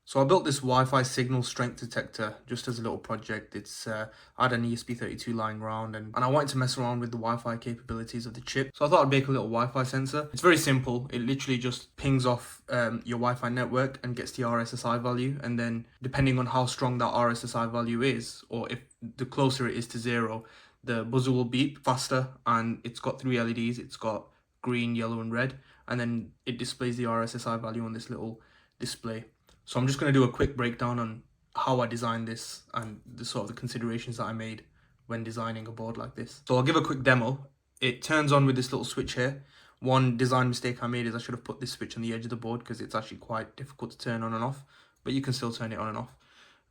So I built this Wi-Fi signal strength detector just as a little project. I had an ESP32 lying around and I wanted to mess around with the Wi-Fi capabilities of the chip. So I thought I'd make a little Wi-Fi sensor. It's very simple. It literally just pings off your Wi-Fi network and gets the RSSI value. And then depending on how strong that RSSI value is, or if the closer it is to 0, the buzzer will beep faster, and it's got 3 LEDs. It's got green, yellow and red. And then it displays the RSSI value on this little display. So I'm just going to do a quick breakdown on how I designed this and the sort of the considerations that I made when designing a board like this. So I'll give a quick demo. It turns on with this little switch here. One design mistake I made is I should have put this switch on the edge of the board because it's actually quite difficult to turn on and off, but you can still turn it on and off.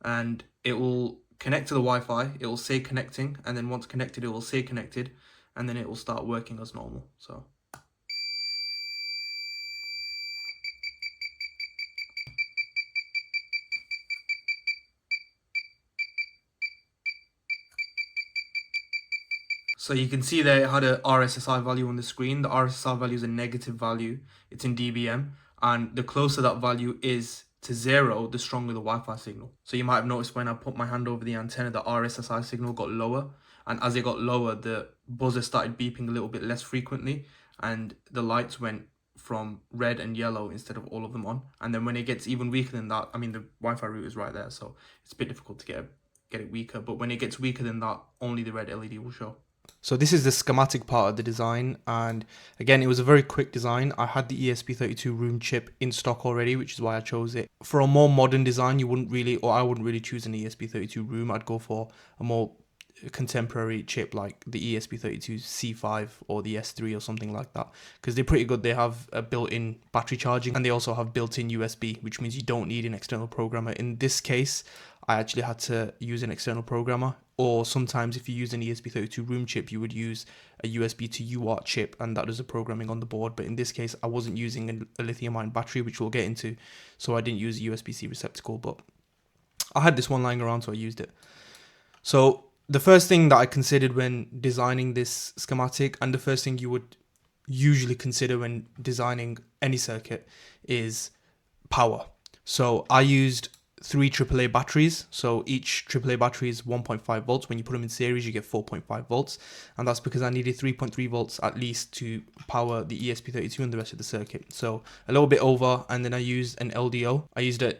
And it will connect to the Wi-Fi, it will say connecting, and then once connected it will say connected, and then it will start working as normal. So you can see there it had a RSSI value on the screen. The RSSI value is a negative value. It's in dBm. And the closer that value is to 0, the stronger the Wi-Fi signal. So you might have noticed when I put my hand over the antenna, the RSSI signal got lower. And as it got lower, the buzzer started beeping a little bit less frequently. And the lights went from red and yellow instead of all of them on. And then when it gets even weaker than that, I mean, the Wi-Fi route is right there, so it's a bit difficult to get it weaker. But when it gets weaker than that, only the red LED will show. So this is the schematic part of the design, and again, it was a very quick design. I had the ESP32 WROOM chip in stock already, which is why I chose it. For a more modern design, I wouldn't really choose an ESP32 WROOM. I'd go for a more contemporary chip like the ESP32 C5 or the S3 or something like that, because they're pretty good. They have a built-in battery charging, and they also have built-in USB, which means you don't need an external programmer. In this case, I actually had to use an external programmer, or sometimes if you use an ESP32 WROOM chip, you would use a USB to UART chip, and that does the programming on the board. But in this case, I wasn't using a lithium-ion battery, which we'll get into, so I didn't use a USB-C receptacle, but I had this one lying around, so I used it. So the first thing that I considered when designing this schematic, and the first thing you would usually consider when designing any circuit, is power. So I used 3 AAA batteries. So each AAA battery is 1.5 volts. When you put them in series, you get 4.5 volts. And that's because I needed 3.3 volts at least to power the ESP32 and the rest of the circuit. So a little bit over, and then I used an LDO. I used a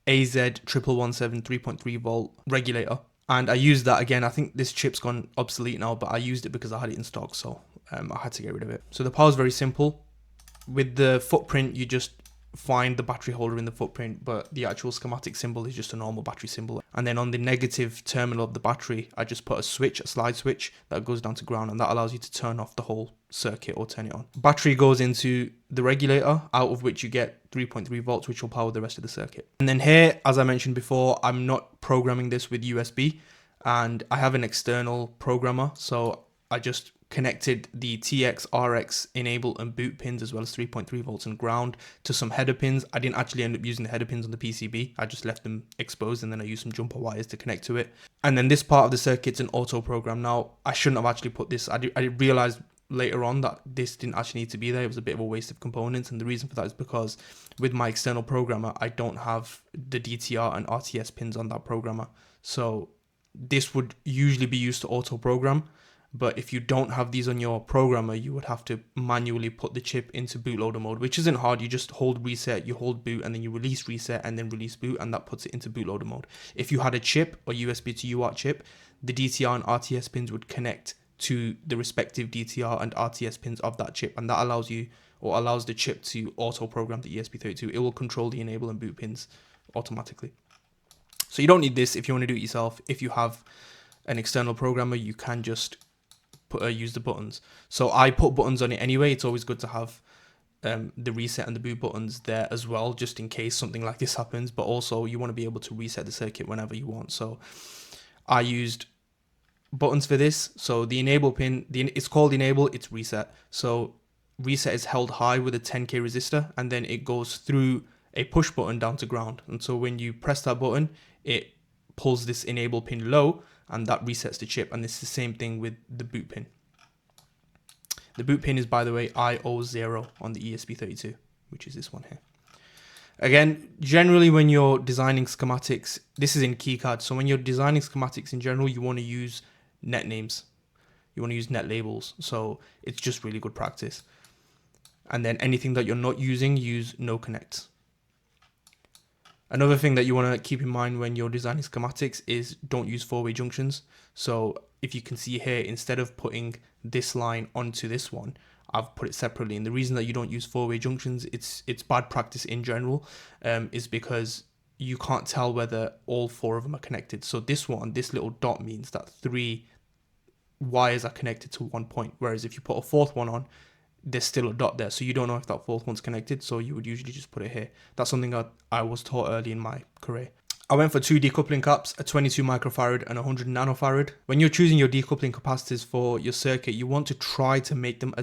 AZ1117 3.3 volt regulator. And I used that again. I think this chip's gone obsolete now, but I used it because I had it in stock, so I had to get rid of it. So the power is very simple. With the footprint, you just find the battery holder in the footprint, but the actual schematic symbol is just a normal battery symbol. And then on the negative terminal of the battery, I just put a slide switch that goes down to ground, and that allows you to turn off the whole circuit or turn it on. Battery goes into the regulator, out of which you get 3.3 volts, which will power the rest of the circuit. And then here, as I mentioned before, I'm not programming this with USB, and I have an external programmer, so I just connected the TX, RX, enable and boot pins, as well as 3.3 volts and ground, to some header pins. I didn't actually end up using the header pins on the PCB. I just left them exposed, and then I used some jumper wires to connect to it. And then this part of the circuit's an auto program. Now, I shouldn't have actually put this. I realized later on that this didn't actually need to be there. It was a bit of a waste of components, and the reason for that is because with my external programmer, I don't have the DTR and RTS pins on that programmer. So this would usually be used to auto program. But if you don't have these on your programmer, you would have to manually put the chip into bootloader mode, which isn't hard. You just hold reset, you hold boot, and then you release reset, and then release boot, and that puts it into bootloader mode. If you had a chip, or USB to UART chip, the DTR and RTS pins would connect to the respective DTR and RTS pins of that chip, and that allows you, or allows the chip to auto program the ESP32. It will control the enable and boot pins automatically. So you don't need this if you want to do it yourself. If you have an external programmer, you can just use the buttons. So I put buttons on it anyway. It's always good to have the reset and the boot buttons there as well, just in case something like this happens. But also you want to be able to reset the circuit whenever you want. So I used buttons for this. So the enable pin, it's called enable, it's reset. So reset is held high with a 10k resistor, and then it goes through a push button down to ground. And so when you press that button, it pulls this enable pin low, and that resets the chip. And it's the same thing with the boot pin. The boot pin is, by the way, IO0 on the ESP32, which is this one here. Again, generally when you're designing schematics, this is in KiCad. So when you're designing schematics in general, you want to use net names. You want to use net labels. So it's just really good practice. And then anything that you're not using, use no connects. Another thing that you want to keep in mind when you're designing schematics is don't use four-way junctions. So if you can see here, instead of putting this line onto this one, I've put it separately. And the reason that you don't use four-way junctions, it's bad practice in general, is because you can't tell whether all four of them are connected. So this one, this little dot means that 3 wires are connected to one point. Whereas if you put a fourth one on, there's still a dot there, so you don't know if that fourth one's connected, so you would usually just put it here. That's something I was taught early in my career. I went for 2 decoupling caps, a 22 microfarad and 100 nanofarad. When you're choosing your decoupling capacitors for your circuit, you want to try to make them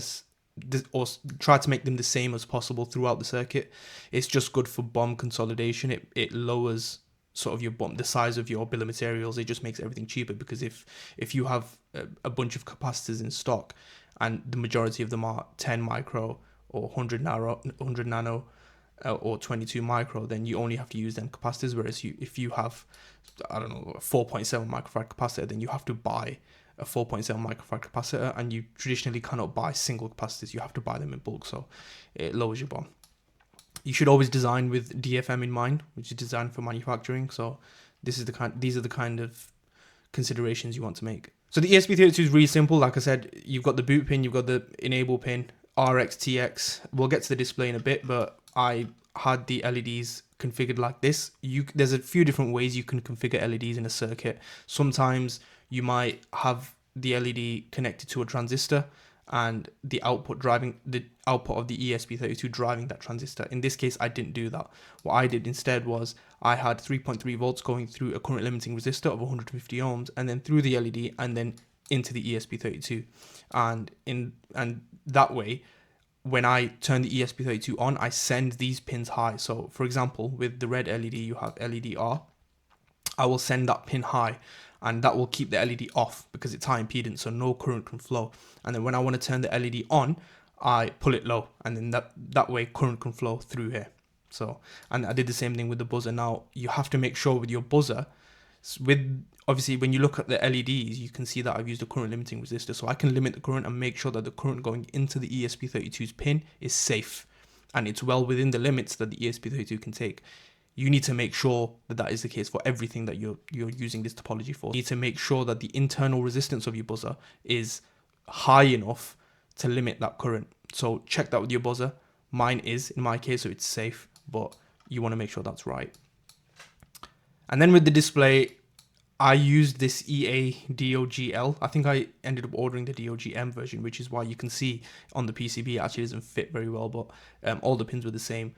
the same as possible throughout the circuit. It's just good for BOM consolidation. It lowers sort of your BOM, the size of your bill of materials. It just makes everything cheaper, because if you have a bunch of capacitors in stock and the majority of them are 10 micro or 100 nano or 22 micro, then you only have to use them capacitors. Whereas if you have, I don't know, a 4.7 microfarad capacitor, then you have to buy a 4.7 microfarad capacitor, and you traditionally cannot buy single capacitors. You have to buy them in bulk, so it lowers your BOM. You should always design with DFM in mind, which is designed for manufacturing. So these are the kind of considerations you want to make. So the ESP32 is really simple. Like I said, you've got the boot pin, you've got the enable pin, RX, TX. We'll get to the display in a bit, but I had the LEDs configured like this. There's a few different ways you can configure LEDs in a circuit. Sometimes you might have the LED connected to a transistor and the output of the ESP32 driving that transistor. In this case, I didn't do that. What I did instead was I had 3.3 volts going through a current limiting resistor of 150 ohms, and then through the LED, and then into the ESP32. And that way, when I turn the ESP32 on, I send these pins high. So for example, with the red LED, you have LED R. I will send that pin high, and that will keep the LED off because it's high impedance, so no current can flow. And then when I want to turn the LED on, I pull it low, and then that way current can flow through here. So, and I did the same thing with the buzzer. Now you have to make sure with your buzzer, obviously when you look at the LEDs, you can see that I've used a current limiting resistor, so I can limit the current and make sure that the current going into the ESP32's pin is safe, and it's well within the limits that the ESP32 can take. You need to make sure that that is the case for everything that you're using this topology for. You need to make sure that the internal resistance of your buzzer is high enough to limit that current. So check that with your buzzer. Mine is, in my case, so it's safe, but you want to make sure that's right. And then with the display, I used this EA DOGL. I think I ended up ordering the DOGM version, which is why you can see on the PCB it actually doesn't fit very well, but all the pins were the same.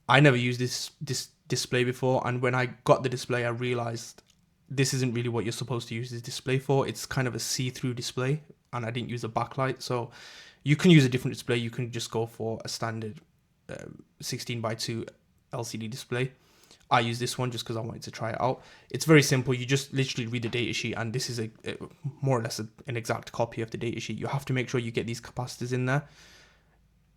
I never used this display before, and when I got the display, I realized this isn't really what you're supposed to use this display for. It's kind of a see-through display, and I didn't use a backlight. So you can use a different display. You can just go for a standard 16:2 LCD display. I use this one just because I wanted to try it out. It's very simple. You just literally read the datasheet, and this is a more or less an exact copy of the datasheet. You have to make sure you get these capacitors in there.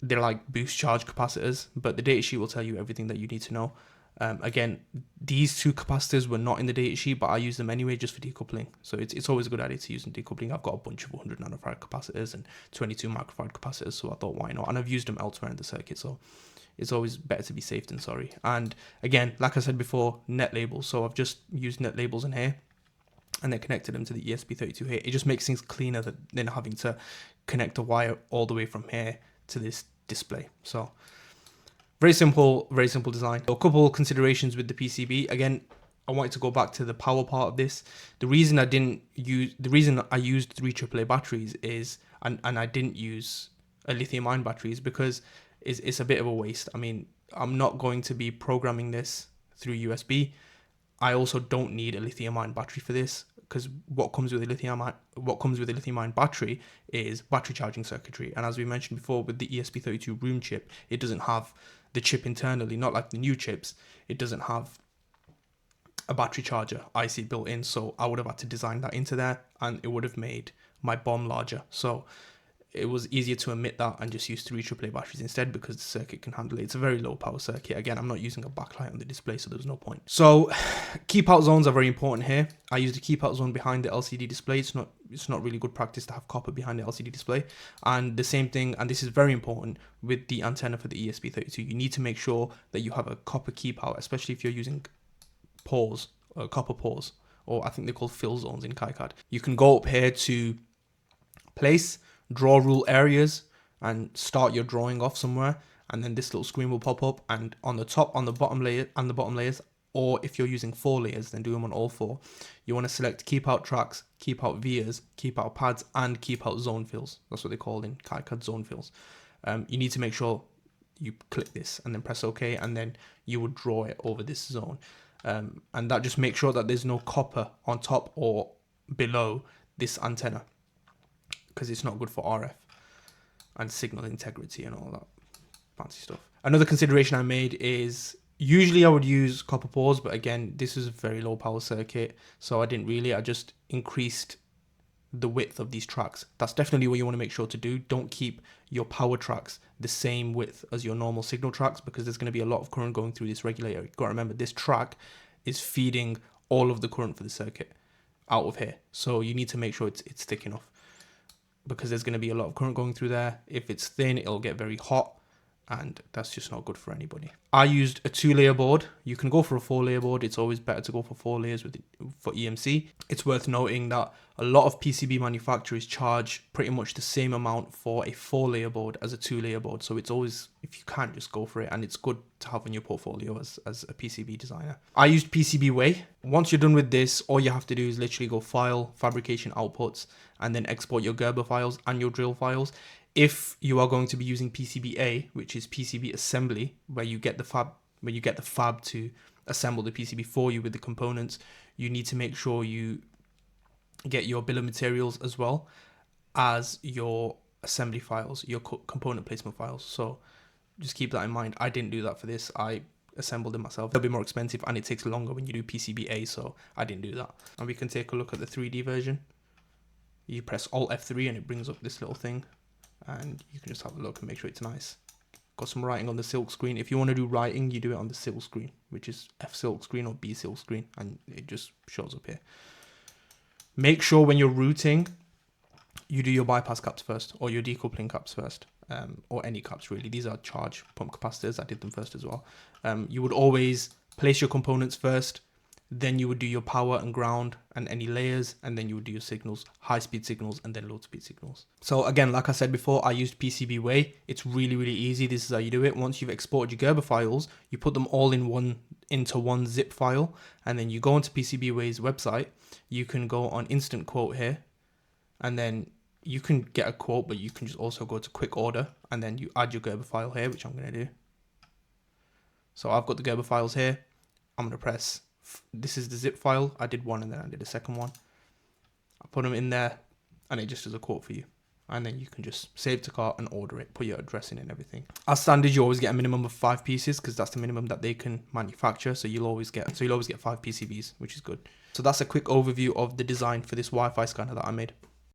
They're like boost charge capacitors, but the datasheet will tell you everything that you need to know. Again, these 2 capacitors were not in the datasheet, but I use them anyway just for decoupling. So it's always a good idea to use in decoupling. I've got a bunch of 100 nanofarad capacitors and 22 microfarad capacitors, so I thought, why not? And I've used them elsewhere in the circuit, so it's always better to be safe than sorry. And again, like I said before, net labels. So I've just used net labels in here and then connected them to the ESP32 here. It just makes things cleaner than having to connect a wire all the way from here to this display. So very simple design. So a couple considerations with the PCB. Again, I wanted to go back to the power part of this. The reason I used 3 AAA batteries is, and I didn't use a lithium ion battery, is because it's a bit of a waste. I mean, I'm not going to be programming this through USB. I also don't need a lithium ion battery for this, because what comes with a lithium ion battery is battery charging circuitry. And as we mentioned before, with the ESP32 WROOM chip, it doesn't have the chip internally, not like the new chips. It doesn't have a battery charger IC built in, so I would have had to design that into there, and it would have made my BOM larger. So it was easier to omit that and just use 3 AAA batteries instead, because the circuit can handle it. It's a very low power circuit. Again, I'm not using a backlight on the display, so there's no point. So keep out zones are very important here. I used a keep out zone behind the LCD display. It's not really good practice to have copper behind the LCD display. And the same thing, and this is very important with the antenna for the ESP32, you need to make sure that you have a copper keep out, especially if you're using pores, copper pores, or I think they're called fill zones in KiCad. You can go up here to place, draw rule areas, and start your drawing off somewhere, and then this little screen will pop up, and on the top, on the bottom layer, and the bottom layers, or if you're using 4 layers, then do them on all 4. You want to select keep out tracks, keep out vias, keep out pads, and keep out zone fills. That's what they call in KiCad, zone fills. You need to make sure you click this and then press OK, and then you would draw it over this zone. And that just makes sure that there's no copper on top or below this antenna, because it's not good for RF and signal integrity and all that fancy stuff. Another consideration I made is, usually I would use copper pores, but again, this is a very low power circuit, so I didn't really. I just increased the width of these tracks. That's definitely what you want to make sure to do. Don't keep your power tracks the same width as your normal signal tracks, because there's going to be a lot of current going through this regulator. You've got to remember, this track is feeding all of the current for the circuit out of here, so you need to make sure it's thick enough, because there's going to be a lot of current going through there. If it's thin, it'll get very hot, and that's just not good for anybody. I used a 2-layer board. You can go for a 4-layer board. It's always better to go for 4 layers for EMC. It's worth noting that a lot of PCB manufacturers charge pretty much the same amount for a 4-layer board as a 2-layer board. So it's always, if you can, just go for it, and it's good to have in your portfolio as a PCB designer. I used PCBWay. Once you're done with this, all you have to do is literally go File, Fabrication Outputs, and then export your Gerber files and your drill files. If you are going to be using PCBA, which is PCB assembly, where you get the fab to assemble the PCB for you with the components, you need to make sure you get your bill of materials as well as your assembly files, your component placement files. So just keep that in mind. I didn't do that for this. I assembled it myself. It'll be more expensive, and it takes longer when you do PCBA, so I didn't do that. And we can take a look at the 3D version. You press Alt F3 and it brings up this little thing, and you can just have a look and make sure it's nice. Got some writing on the silk screen. If you want to do writing, you do it on the silk screen, which is F silk screen or B silk screen, and it just shows up here. Make sure when you're routing, you do your bypass caps first, or your decoupling caps first, or any caps really. These are charge pump capacitors. I did them first as well. You would always place your components first, then you would do your power and ground and any layers, and then you would do your signals, high-speed signals, and then low-speed signals. So again, like I said before, I used PCBWay. It's really, really easy. This is how you do it. Once you've exported your Gerber files, you put them all into one zip file, and then you go onto PCBWay's website. You can go on Instant Quote here, and then you can get a quote, but you can just also go to Quick Order, and then you add your Gerber file here, which I'm going to do. So I've got the Gerber files here. I'm going to press, this is the zip file. I did one and then I did a second one. I put them in there, and it just does a quote for you. And then you can just save to cart and order it, put your address in and everything. As standard, you always get a minimum of 5 pieces, because that's the minimum that they can manufacture. So you'll always get 5 PCBs, which is good. So that's a quick overview of the design for this Wi-Fi scanner that I made.